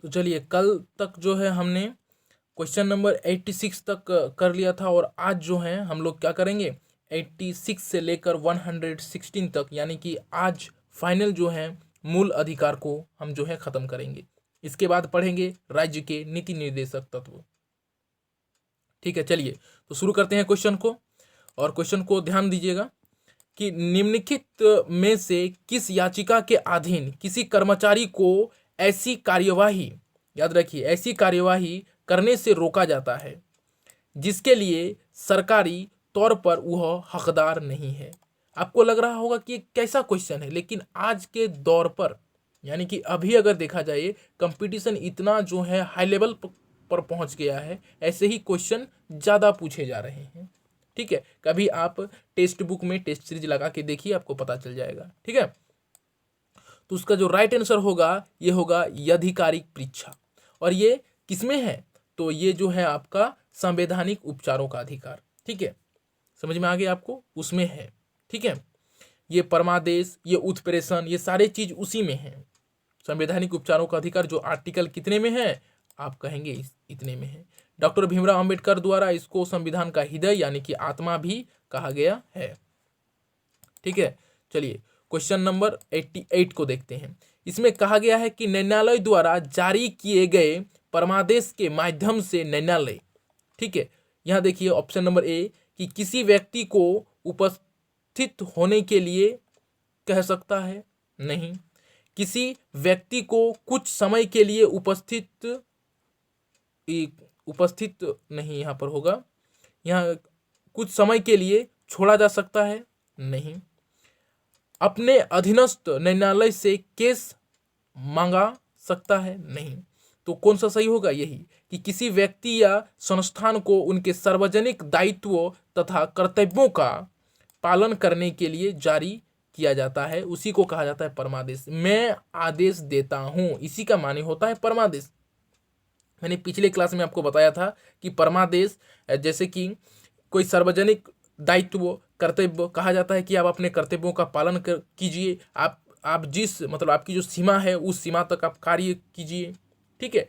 तो चलिए, कल तक जो है हमने क्वेश्चन नंबर 86 तक कर लिया था, और आज जो है हम लोग क्या करेंगे, 86 से लेकर 116 तक, यानी कि आज फाइनल जो है मूल अधिकार को हम जो है खत्म करेंगे। इसके बाद पढ़ेंगे राज्य के नीति निर्देशक तत्व। ठीक है, चलिए तो शुरू करते हैं क्वेश्चन को, और क्वेश्चन को ध्यान दीजिएगा कि निम्नलिखित में से किस याचिका के अधीन किसी कर्मचारी को ऐसी कार्यवाही, याद रखिए, ऐसी कार्यवाही करने से रोका जाता है जिसके लिए सरकारी तौर पर वह हकदार नहीं है। आपको लग रहा होगा कि ये कैसा क्वेश्चन है, लेकिन आज के दौर पर, यानी कि अभी अगर देखा जाए, कंपटीशन इतना जो है हाई लेवल पर पहुंच गया है, ऐसे ही क्वेश्चन ज़्यादा पूछे जा रहे हैं। ठीक है, कभी आप टेक्स्ट बुक में टेस्ट सीरीज लगा के देखिए, आपको पता चल जाएगा। ठीक है, तो उसका जो राइट आंसर होगा ये होगा आधिकारिक परीक्षा। और ये किसमें है, तो ये जो है आपका संवैधानिक उपचारों का अधिकार। ठीक है, समझ में आ गया आपको, उसमें है। ठीक है, ये परमादेश, ये उत्प्रेषण, ये सारे चीज उसी में है। संवैधानिक उपचारों का अधिकार जो आर्टिकल कितने में है, आप कहेंगे इतने में है। डॉक्टर भीमराव अंबेडकर द्वारा इसको संविधान का हृदय यानी कि आत्मा भी कहा गया है। ठीक है, चलिए क्वेश्चन नंबर 88 को देखते हैं। इसमें कहा गया है कि न्यायालय द्वारा जारी किए गए परमादेश के माध्यम से न्यायालय, ठीक है, यहां देखिए ऑप्शन नंबर ए, कि किसी व्यक्ति को उपस्थित होने के लिए कह सकता है, नहीं। किसी व्यक्ति को कुछ समय के लिए उपस्थित नहीं, यहां पर होगा, यहां कुछ समय के लिए छोड़ा जा सकता है, नहीं। अपने अधीनस्थ न्यायालय से केस मांगा सकता है, नहीं। तो कौन सा सही होगा, यही कि किसी व्यक्ति या संस्थान को उनके सार्वजनिक दायित्वों तथा कर्तव्यों का पालन करने के लिए जारी किया जाता है, उसी को कहा जाता है परमादेश। मैं आदेश देता हूं, इसी का माने होता है परमादेश। मैंने पिछले क्लास में आपको बताया था कि परमादेश जैसे कि कोई सार्वजनिक दायित्व कर्तव्य कहा जाता है कि आप अपने कर्तव्यों का पालन कीजिए, आप जिस मतलब आपकी जो सीमा है उस सीमा तक आप कार्य कीजिए। ठीक है,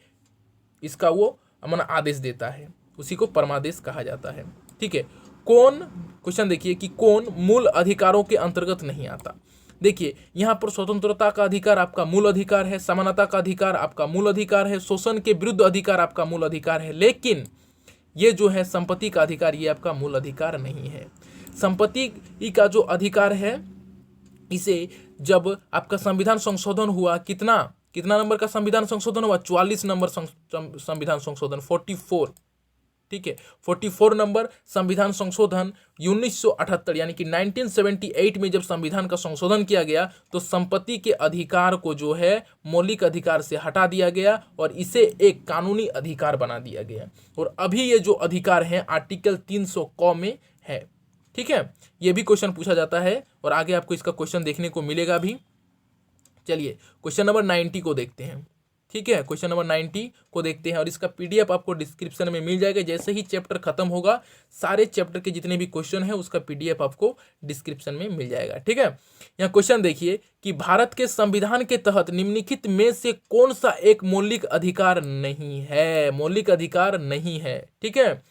इसका वो माना आदेश देता है, उसी को परमादेश कहा जाता है। ठीक है, कौन, क्वेश्चन देखिए कि कौन मूल अधिकारों के अंतर्गत नहीं आता। देखिए यहाँ पर स्वतंत्रता का अधिकार आपका मूल अधिकार है, समानता का अधिकार आपका मूल अधिकार है, शोषण के विरुद्ध अधिकार आपका मूल अधिकार है, लेकिन ये जो है संपत्ति का अधिकार, ये आपका मूल अधिकार नहीं है। संपत्ति का जो अधिकार है, इसे जब आपका संविधान संशोधन हुआ, कितना नंबर का संविधान संशोधन हुआ, 44 नंबर संविधान संशोधन, 44। ठीक है, 44 नंबर संविधान संशोधन 1978 यानी कि 1978 में जब संविधान का संशोधन किया गया, तो संपत्ति के अधिकार को जो है मौलिक अधिकार से हटा दिया गया और इसे एक कानूनी अधिकार बना दिया गया। और अभी ये जो अधिकार है आर्टिकल 300 क में है। ठीक है, ये भी क्वेश्चन पूछा जाता है और आगे आपको इसका क्वेश्चन देखने को मिलेगा भी। चलिए क्वेश्चन नंबर 90 को देखते हैं। ठीक है, क्वेश्चन नंबर 90 को देखते हैं और इसका पीडीएफ आपको डिस्क्रिप्शन में मिल जाएगा। जैसे ही चैप्टर खत्म होगा, सारे चैप्टर के जितने भी क्वेश्चन है उसका पीडीएफ आपको डिस्क्रिप्शन में मिल जाएगा। ठीक है, यहाँ क्वेश्चन देखिए कि भारत के संविधान के तहत निम्नलिखित में से कौन सा एक मौलिक अधिकार नहीं है, मौलिक अधिकार नहीं है। ठीक है,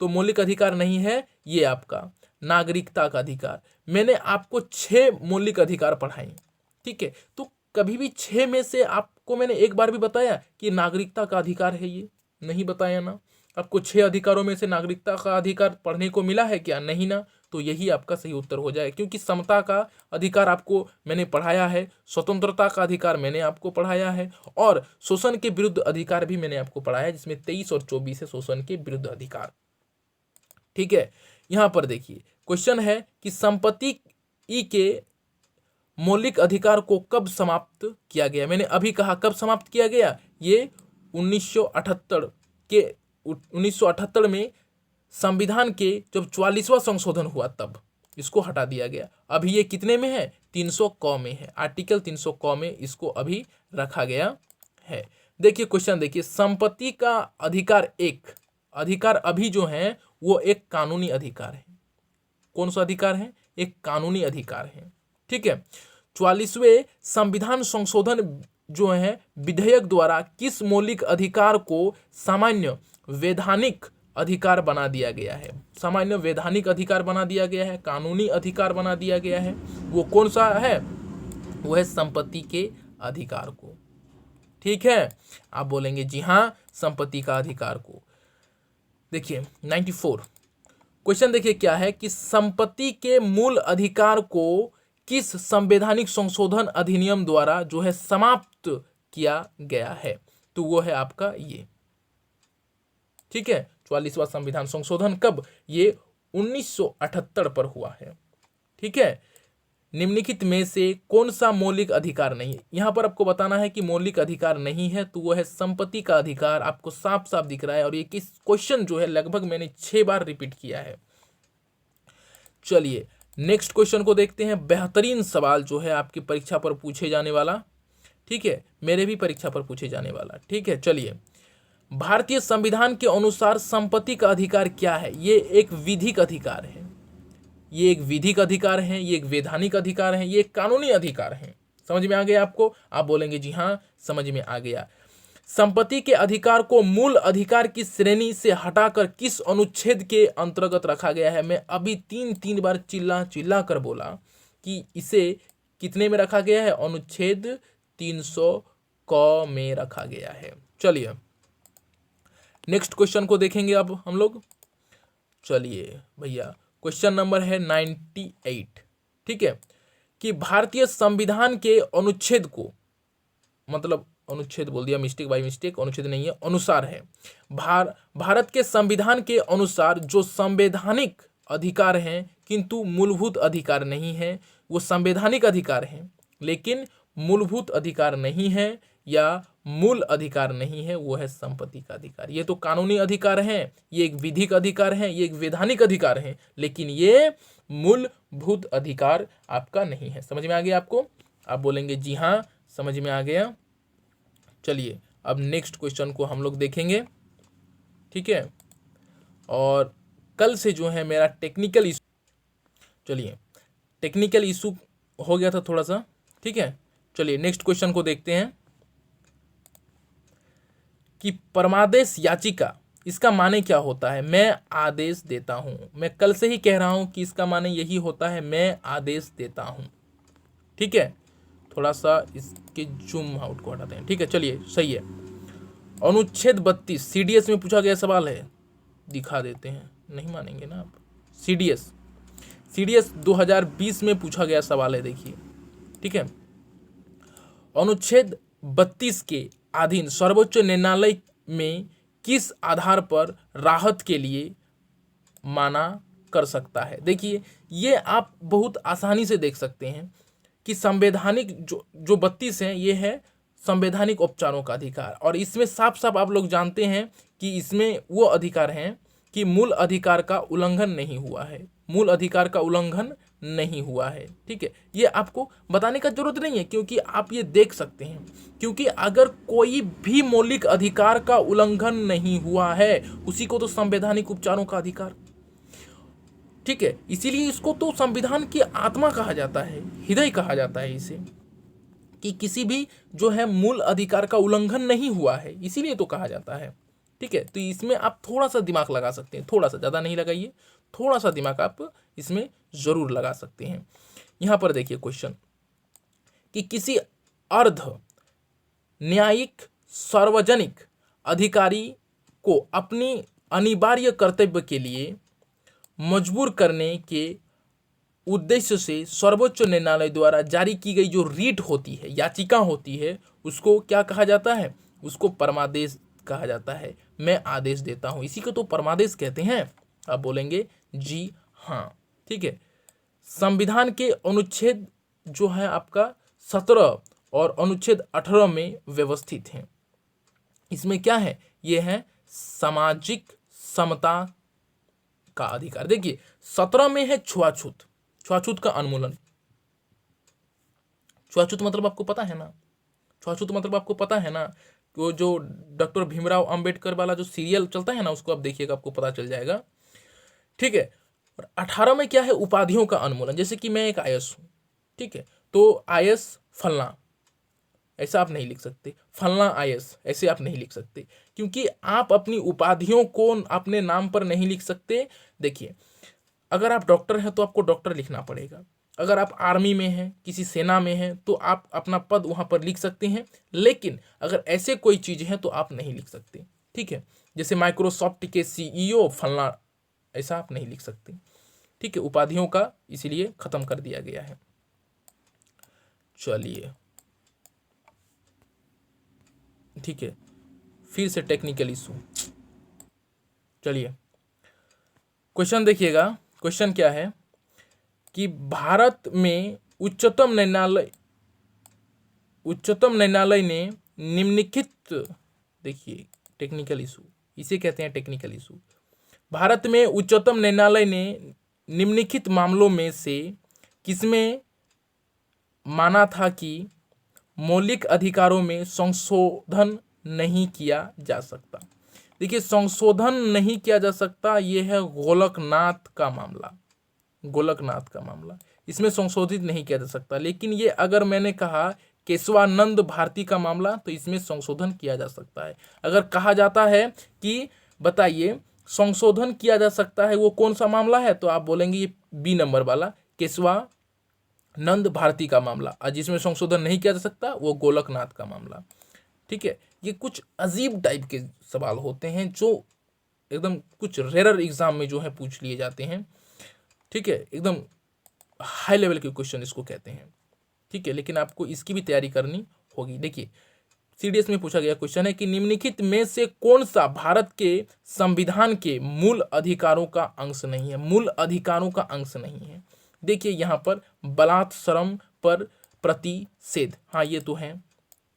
तो मौलिक अधिकार नहीं है ये आपका नागरिकता का अधिकार। मैंने आपको 6 मौलिक अधिकार पढ़ाए। ठीक है, तो कभी भी 6 में से आपको मैंने एक बार भी बताया कि नागरिकता का अधिकार है, ये नहीं बताया ना। आपको 6 अधिकारों में से नागरिकता का अधिकार पढ़ने को मिला है क्या, नहीं ना। तो यही आपका सही उत्तर हो जाए, क्योंकि समता का अधिकार आपको मैंने पढ़ाया है, स्वतंत्रता का अधिकार मैंने आपको पढ़ाया है, और शोषण के विरुद्ध अधिकार भी मैंने आपको पढ़ाया है, जिसमें 23 और 24 है शोषण के विरुद्ध अधिकार। ठीक है, यहां पर देखिए क्वेश्चन है कि संपत्ति के मौलिक अधिकार को कब समाप्त किया गया। मैंने अभी कहा कब समाप्त किया गया, ये 1978 में संविधान के जब 44वां संशोधन हुआ तब इसको हटा दिया गया। अभी ये कितने में है, 300 क में है, आर्टिकल 300 क में इसको अभी रखा गया है। देखिए क्वेश्चन देखिए, संपत्ति का अधिकार एक अधिकार अभी जो है वो एक कानूनी अधिकार है। कौन सा अधिकार है, एक कानूनी अधिकार है। ठीक है, 44वें संविधान संशोधन जो है विधेयक द्वारा किस मौलिक अधिकार को सामान्य वैधानिक अधिकार बना दिया गया है? सामान्य वैधानिक अधिकार बना दिया गया है, कानूनी अधिकार बना दिया गया है, वो कौन सा है? वो है संपत्ति के अधिकार को। ठीक है, आप बोलेंगे जी हाँ, संपत्ति का अधिकार को। देखिए 94 क्वेश्चन देखिए क्या है कि संपत्ति के मूल अधिकार को किस संवैधानिक संशोधन अधिनियम द्वारा जो है समाप्त किया गया है? तो वो है आपका ये, ठीक है, 44वां संविधान संशोधन कब? ये 1978 पर हुआ है। ठीक है, निम्नलिखित में से कौन सा मौलिक अधिकार नहीं है? यहां पर आपको बताना है कि मौलिक अधिकार नहीं है, तो वो है संपत्ति का अधिकार। आपको साफ साफ दिख रहा है, और ये किस क्वेश्चन जो है लगभग मैंने 6 बार रिपीट किया है। चलिए नेक्स्ट क्वेश्चन को देखते हैं। बेहतरीन सवाल जो है आपकी परीक्षा पर पूछे जाने वाला, ठीक है, मेरे भी परीक्षा पर पूछे जाने वाला। ठीक है, चलिए, भारतीय संविधान के अनुसार संपत्ति का अधिकार क्या है? ये एक विधिक अधिकार है, ये एक विधिक अधिकार है, ये एक वैधानिक अधिकार है, ये एक कानूनी अधिकार है। समझ में आ गया आपको? आप बोलेंगे जी हाँ, समझ में आ गया। संपत्ति के अधिकार को मूल अधिकार की श्रेणी से हटाकर किस अनुच्छेद के अंतर्गत रखा गया है? मैं अभी तीन बार चिल्ला कर बोला कि इसे कितने में रखा गया है? अनुच्छेद 300 क में रखा गया है। चलिए नेक्स्ट क्वेश्चन को देखेंगे अब हम लोग। चलिए भैया, क्वेश्चन नंबर है 98, ठीक है, कि भारतीय संविधान के अनुच्छेद को, मतलब अनुच्छेद बोल दिया मिस्टेक बाई मिस्टेक, अनुच्छेद नहीं है, अनुसार है। भारत के संविधान के अनुसार जो संवैधानिक अधिकार हैं किंतु मूलभूत अधिकार नहीं है, वो संवैधानिक अधिकार हैं लेकिन मूलभूत अधिकार नहीं है या मूल अधिकार नहीं है, वो है संपत्ति का अधिकार। ये तो कानूनी अधिकार हैं, ये एक विधिक अधिकार है, ये एक वैधानिक अधिकार है, लेकिन ये मूलभूत अधिकार आपका नहीं है। समझ में आ गया आपको? आप बोलेंगे जी हाँ, समझ में आ गया। चलिए अब नेक्स्ट क्वेश्चन को हम लोग देखेंगे, ठीक है, और कल से जो है मेरा टेक्निकल इशू, चलिए टेक्निकल इशू हो गया था थोड़ा सा, ठीक है। चलिए नेक्स्ट क्वेश्चन को देखते हैं कि परमादेश याचिका, इसका माने क्या होता है? मैं आदेश देता हूं। मैं कल से ही कह रहा हूं कि इसका माने यही होता है, मैं आदेश देता हूं। ठीक है, थोड़ा सा इसके जूम आउट को हटाते हैं। ठीक है, चलिए सही है। अनुच्छेद 32 सीडीएस में पूछा गया सवाल है, दिखा देते हैं, नहीं मानेंगे ना आप। सीडीएस 2020 में पूछा गया सवाल है, देखिए, ठीक है। अनुच्छेद 32 के अधीन सर्वोच्च न्यायालय में किस आधार पर राहत के लिए माना कर सकता है? देखिए ये आप बहुत आसानी से देख सकते हैं कि संवैधानिक जो 32 है, ये है संवैधानिक उपचारों का अधिकार, और इसमें साफ साफ आप लोग जानते हैं कि इसमें वो अधिकार हैं कि मूल अधिकार का उल्लंघन नहीं हुआ है, मूल अधिकार का उल्लंघन नहीं हुआ है। ठीक है, ये आपको बताने का जरूरत नहीं है क्योंकि आप ये देख सकते हैं, क्योंकि अगर कोई भी मौलिक अधिकार का उल्लंघन नहीं हुआ है उसी को तो संवैधानिक उपचारों का अधिकार, ठीक है, इसीलिए इसको तो संविधान की आत्मा कहा जाता है, हृदय कहा जाता है इसे, कि किसी भी जो है मूल अधिकार का उल्लंघन नहीं हुआ है, इसीलिए तो कहा जाता है। ठीक है, तो इसमें आप थोड़ा सा दिमाग लगा सकते हैं, थोड़ा सा, ज़्यादा नहीं लगाइए, थोड़ा सा दिमाग आप इसमें जरूर लगा सकते हैं। यहां पर देखिए क्वेश्चन कि किसी अर्ध न्यायिक सार्वजनिक अधिकारी को अपनी अनिवार्य कर्तव्य के लिए मजबूर करने के उद्देश्य से सर्वोच्च न्यायालय द्वारा जारी की गई जो रीट होती है, याचिका होती है, उसको क्या कहा जाता है? उसको परमादेश कहा जाता है। मैं आदेश देता हूं, इसी को तो परमादेश कहते हैं। आप बोलेंगे जी हाँ, ठीक है। संविधान के अनुच्छेद जो है आपका 17 और अनुच्छेद 18 में व्यवस्थित हैं। इसमें क्या है? ये है सामाजिक समता का अधिकार। देखिए 17 में है छुआछूत, छुआछूत का उन्मूलन। छुआछूत मतलब आपको पता है ना? छुआछूत मतलब आपको पता है ना? वो जो डॉक्टर भीमराव अंबेडकर वाला जो सीरियल चलता है ना, उसको आप देखिएगा, आपको पता चल जाएगा। ठीक है, और 18 में क्या है? उपाधियों का उन्मूलन। जैसे कि मैं एक आईएएस हूं, ठीक है, तो आईएएस फलना, ऐसा आप नहीं लिख सकते। फलना आईएएस ऐसे आप नहीं लिख सकते, क्योंकि आप अपनी उपाधियों को अपने नाम पर नहीं लिख सकते। देखिए, अगर आप डॉक्टर हैं तो आपको डॉक्टर लिखना पड़ेगा, अगर आप आर्मी में हैं, किसी सेना में हैं, तो आप अपना पद वहां पर लिख सकते हैं, लेकिन अगर ऐसे कोई चीज़ है तो आप नहीं लिख सकते। ठीक है, जैसे माइक्रोसॉफ्ट के सीईओ फलना, ऐसा आप नहीं लिख सकते। ठीक है, उपाधियों का इसीलिए खत्म कर दिया गया है। चलिए, ठीक है, फिर से टेक्निकल इशू। चलिए, क्वेश्चन देखिएगा। क्वेश्चन क्या है कि भारत में उच्चतम न्यायालय ने निम्नलिखित, देखिए टेक्निकल इशू, इसे कहते हैं टेक्निकल इशू। भारत में उच्चतम न्यायालय ने निम्नलिखित मामलों में से किसमें माना था कि मौलिक अधिकारों में संशोधन नहीं किया जा सकता। देखिए, संशोधन नहीं किया जा सकता, यह है गोलकनाथ का मामला। गोलकनाथ का मामला, इसमें संशोधित नहीं किया जा सकता। लेकिन ये अगर मैंने कहा केशवानंद भारती का मामला, तो इसमें संशोधन किया जा सकता है। अगर कहा जाता है कि बताइए संशोधन किया जा सकता है वो कौन सा मामला है, तो आप बोलेंगे ये बी नंबर वाला केशवानंद भारती का मामला, और जिसमें संशोधन नहीं किया जा सकता वो गोलकनाथ का मामला। ठीक है, ये कुछ अजीब टाइप के सवाल होते हैं जो एकदम कुछ रेयर एग्जाम में जो है पूछ लिए जाते हैं। ठीक है, एकदम हाई लेवल के क्वेश्चन इसको कहते हैं। ठीक है, लेकिन आपको इसकी भी तैयारी करनी होगी। देखिए, सीडीएस में पूछा गया क्वेश्चन है कि निम्नलिखित में से कौन सा भारत के संविधान के मूल अधिकारों का अंश नहीं है। मूल अधिकारों का अंश नहीं है। देखिए, यहाँ पर बलात्श्रम पर प्रतिषेध, हाँ ये तो है,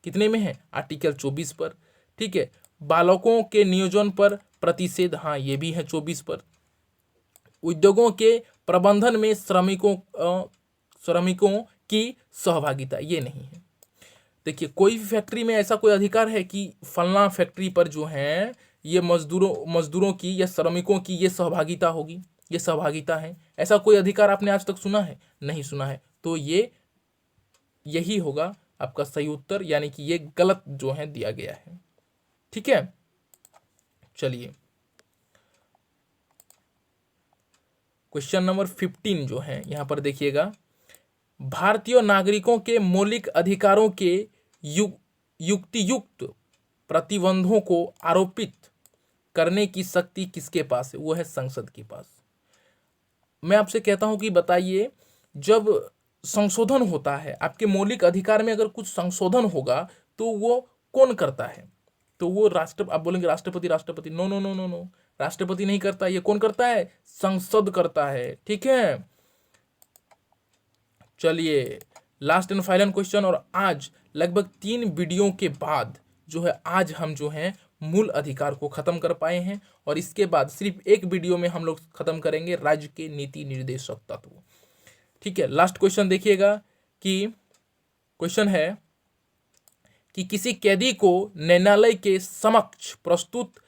कितने में है, आर्टिकल 24 पर। ठीक है, बालकों के नियोजन पर प्रतिषेध, हाँ ये भी है 24 पर। उद्योगों के प्रबंधन में श्रमिकों की सहभागिता, ये नहीं है। देखिए, कोई भी फैक्ट्री में ऐसा कोई अधिकार है कि फलना फैक्ट्री पर जो है ये मजदूरों की या श्रमिकों की ये सहभागिता होगी, ये सहभागिता है, ऐसा कोई अधिकार आपने आज तक सुना है? नहीं सुना है। तो ये यही होगा आपका सही उत्तर, यानी कि ये गलत जो है दिया गया है। ठीक है, चलिए क्वेश्चन नंबर 15 जो है यहां पर देखिएगा, भारतीय नागरिकों के मौलिक अधिकारों के युक्तियुक्त प्रतिबंधों को आरोपित करने की शक्ति किसके पास है? वो है संसद के पास। मैं आपसे कहता हूं कि बताइए, जब संशोधन होता है आपके मौलिक अधिकार में, अगर कुछ संशोधन होगा तो वो कौन करता है? तो वो आप बोलेंगे राष्ट्रपति, राष्ट्रपति, no no no no no, राष्ट्रपति नहीं करता, ये कौन करता है? संसद करता है। ठीक है, चलिए लास्ट एंड फाइनल क्वेश्चन। और आज लगभग 3 वीडियो के बाद जो है आज हम जो है मूल अधिकार को खत्म कर पाए हैं, और इसके बाद सिर्फ एक वीडियो में हम लोग खत्म करेंगे राज्य के नीति निर्देशक तत्व। ठीक है, लास्ट क्वेश्चन देखिएगा कि क्वेश्चन है कि किसी कैदी को न्यायालय के समक्ष प्रस्तुत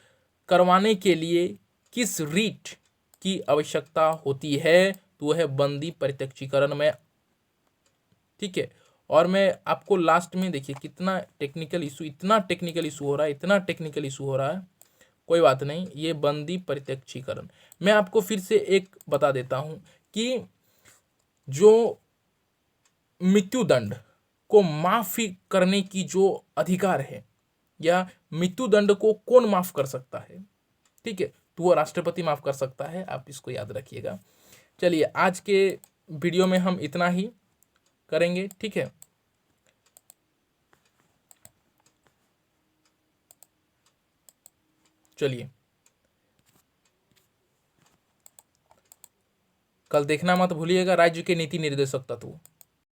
करवाने के लिए किस रीट की आवश्यकता होती है? तो वह है बंदी प्रत्यक्षीकरण में। ठीक है, और मैं आपको लास्ट में, देखिए कितना टेक्निकल इशू, इतना टेक्निकल इशू हो रहा है, इतना टेक्निकल इशू हो रहा है, कोई बात नहीं, ये बंदी प्रत्यक्षीकरण मैं आपको फिर से एक बता देता हूं कि जो मृत्युदंड को माफी करने की जो अधिकार है, या मृत्युदंड को कौन माफ कर सकता है? ठीक है, तो वो राष्ट्रपति माफ कर सकता है, आप इसको याद रखिएगा। चलिए, आज के वीडियो में हम इतना ही करेंगे। ठीक है, चलिए कल देखना मत भूलिएगा राज्य के नीति निर्देशक तत्व।